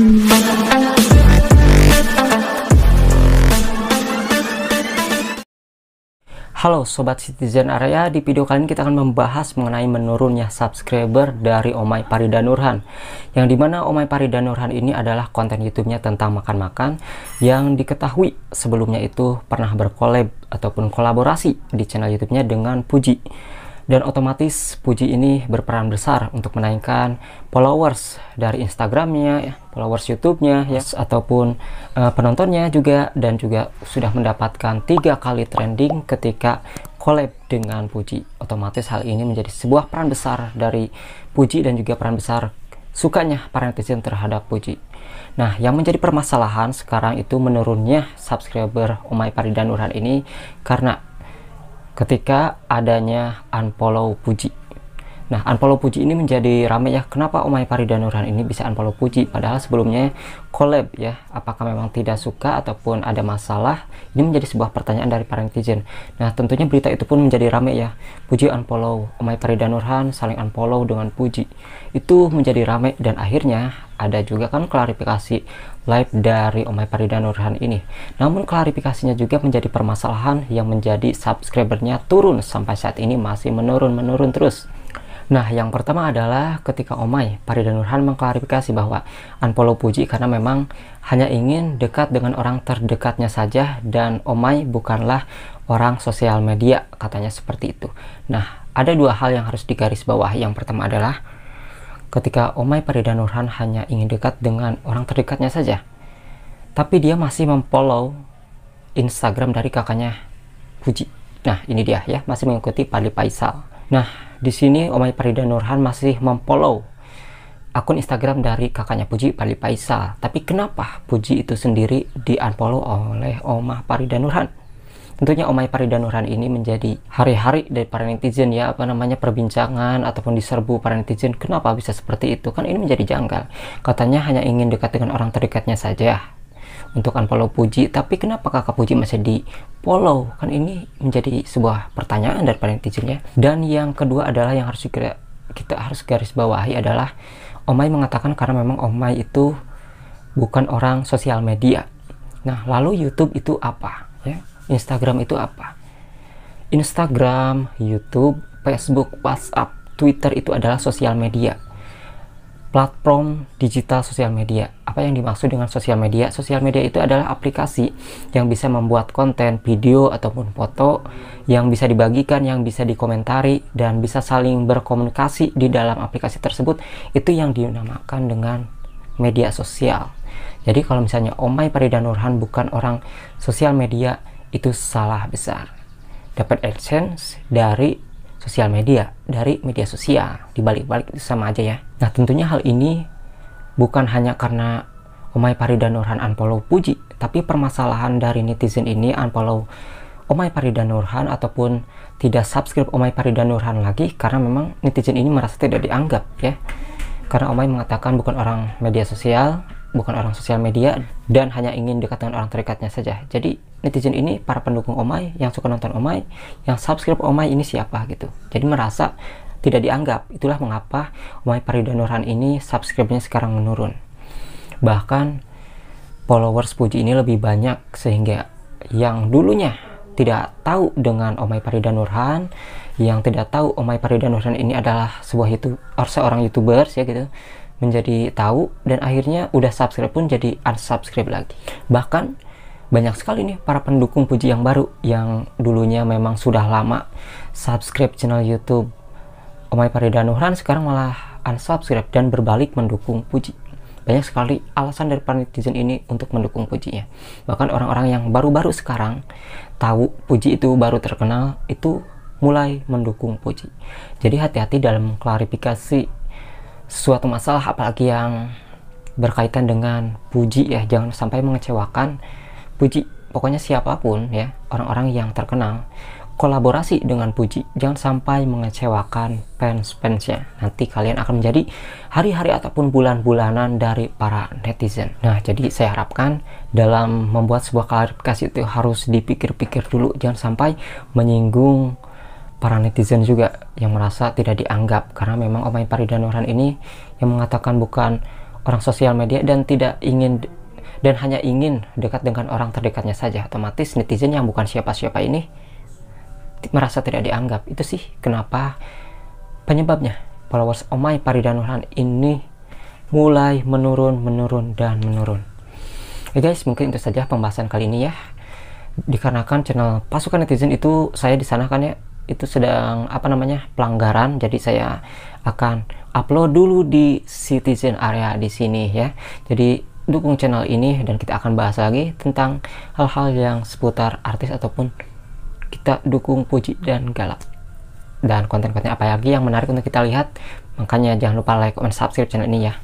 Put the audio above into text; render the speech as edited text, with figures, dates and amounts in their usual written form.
Halo Sobat Citizen Area, di video kali ini kita akan membahas mengenai menurunnya subscriber dari Omay Farida Nurhan. Yang dimana Omay Farida Nurhan ini adalah konten YouTube-nya tentang makan-makan yang diketahui sebelumnya itu pernah berkolab ataupun kolaborasi di channel YouTube-nya dengan Puji. Dan otomatis Puji ini berperan besar untuk menaikkan followers dari Instagramnya, followers YouTube-nya, ya, ataupun penontonnya juga, dan juga sudah mendapatkan 3 kali trending ketika collab dengan Puji. Otomatis hal ini menjadi sebuah peran besar dari Puji dan juga peran besar sukanya para netizen terhadap Puji. Nah, yang menjadi permasalahan sekarang itu menurunnya subscriber Omay Farida Nurhan ini karena ketika adanya unfollow Puji. Nah, unfollow Puji ini menjadi ramai ya. Kenapa Omay Farida Nurhan ini bisa unfollow Puji? Padahal sebelumnya collab ya. Apakah memang tidak suka ataupun ada masalah? Ini menjadi sebuah pertanyaan dari para netizen. Nah, tentunya berita itu pun menjadi ramai ya. Puji unfollow Omay Farida Nurhan, saling unfollow dengan Puji. Itu menjadi ramai dan akhirnya ada juga kan klarifikasi live dari Omay Farida Nurhan ini. Namun klarifikasinya juga menjadi permasalahan yang menjadi subscribernya turun sampai saat ini masih menurun terus. Nah, yang pertama adalah ketika Omay Farida Nurhan mengklarifikasi bahwa unfollow Puji karena memang hanya ingin dekat dengan orang terdekatnya saja dan Omay bukanlah orang sosial media, katanya seperti itu. Nah, ada dua hal yang harus digarisbawahi. Yang pertama adalah ketika Omay Farida Nurhan hanya ingin dekat dengan orang terdekatnya saja, tapi dia masih memfollow Instagram dari kakaknya Puji. Nah, ini dia ya, masih mengikuti Fadly Faisal. Nah, di sini Omay Farida Nurhan masih memfollow akun Instagram dari kakaknya Puji, Fadly Faisal. Tapi kenapa Puji itu sendiri di-unfollow oleh Omay Farida Nurhan? Tentunya Omay Farida Nurhan ini menjadi hari-hari dari para netizen ya, perbincangan ataupun diserbu para netizen. Kenapa bisa seperti itu? Kan ini menjadi janggal. Katanya hanya ingin dekat dengan orang terdekatnya saja untuk unfollow Puji, tapi kenapa kakak Puji masih di follow? Kan ini menjadi sebuah pertanyaan dari para netizen ya. Dan yang kedua adalah yang harus kita harus garis bawahi adalah Omay mengatakan karena memang Omay itu bukan orang sosial media. Nah, lalu YouTube itu apa ya? Instagram itu apa? Instagram, YouTube, Facebook, WhatsApp, Twitter itu adalah sosial media, platform digital sosial media. Apa yang dimaksud dengan sosial media? Sosial media itu adalah aplikasi yang bisa membuat konten, video ataupun foto yang bisa dibagikan, yang bisa dikomentari dan bisa saling berkomunikasi di dalam aplikasi tersebut. Itu yang dinamakan dengan media sosial. Jadi kalau misalnya Omay Farida Nurhan bukan orang sosial media, itu salah besar. Dapat AdSense dari sosial media, dari media sosial, dibalik-balik itu sama aja ya. Nah, tentunya hal ini bukan hanya karena Omay Farida Nurhan unfollow Puji, tapi permasalahan dari netizen ini unfollow Omay Farida Nurhan ataupun tidak subscribe Omay Farida Nurhan lagi karena memang netizen ini merasa tidak dianggap ya. Karena Omay mengatakan bukan orang media sosial, bukan orang sosial media, dan hanya ingin dekat dengan orang terdekatnya saja. Jadi netizen ini, para pendukung Omay yang suka nonton Omay, yang subscribe Omay ini siapa gitu. Jadi merasa tidak dianggap. Itulah mengapa Omay Farida Nurhan ini subscribe-nya sekarang menurun. Bahkan followers Puji ini lebih banyak, sehingga yang dulunya tidak tahu dengan Omay Farida Nurhan, yang tidak tahu Omay Farida Nurhan ini adalah seorang YouTubers ya gitu, menjadi tahu dan akhirnya udah subscribe pun jadi unsubscribe lagi. Bahkan banyak sekali nih para pendukung Puji yang baru yang dulunya memang sudah lama subscribe channel YouTube Omay Farida Nurhan, sekarang malah unsubscribe dan berbalik mendukung Puji. Banyak sekali alasan dari para netizen ini untuk mendukung Puji ya. Bahkan orang-orang yang baru-baru sekarang tahu Puji itu baru terkenal, itu mulai mendukung Puji. Jadi hati-hati dalam klarifikasi suatu masalah, apalagi yang berkaitan dengan Puji ya. Jangan sampai mengecewakan Puji. Pokoknya siapapun ya, orang-orang yang terkenal kolaborasi dengan Puji, jangan sampai mengecewakan fans-fansnya. Nanti kalian akan menjadi hari-hari ataupun bulan-bulanan dari para netizen. Nah, jadi saya harapkan dalam membuat sebuah klarifikasi itu harus dipikir-pikir dulu, jangan sampai menyinggung para netizen juga yang merasa tidak dianggap. Karena memang Omay Farida Nurhan ini yang mengatakan bukan orang sosial media dan hanya ingin dekat dengan orang terdekatnya saja, otomatis netizen yang bukan siapa-siapa ini merasa tidak dianggap. Itu sih kenapa penyebabnya followers Omay Parida Nurhan ini mulai menurun. Ya guys, mungkin itu saja pembahasan kali ini ya. Dikarenakan channel Pasukan Netizen itu saya di sana kan ya, itu sedang pelanggaran, jadi saya akan upload dulu di citizen area di sini ya. Jadi dukung channel ini dan kita akan bahas lagi tentang hal-hal yang seputar artis ataupun kita dukung puji dan galak, dan konten-konten apa lagi yang menarik untuk kita lihat. Makanya jangan lupa like, comment, subscribe channel ini ya.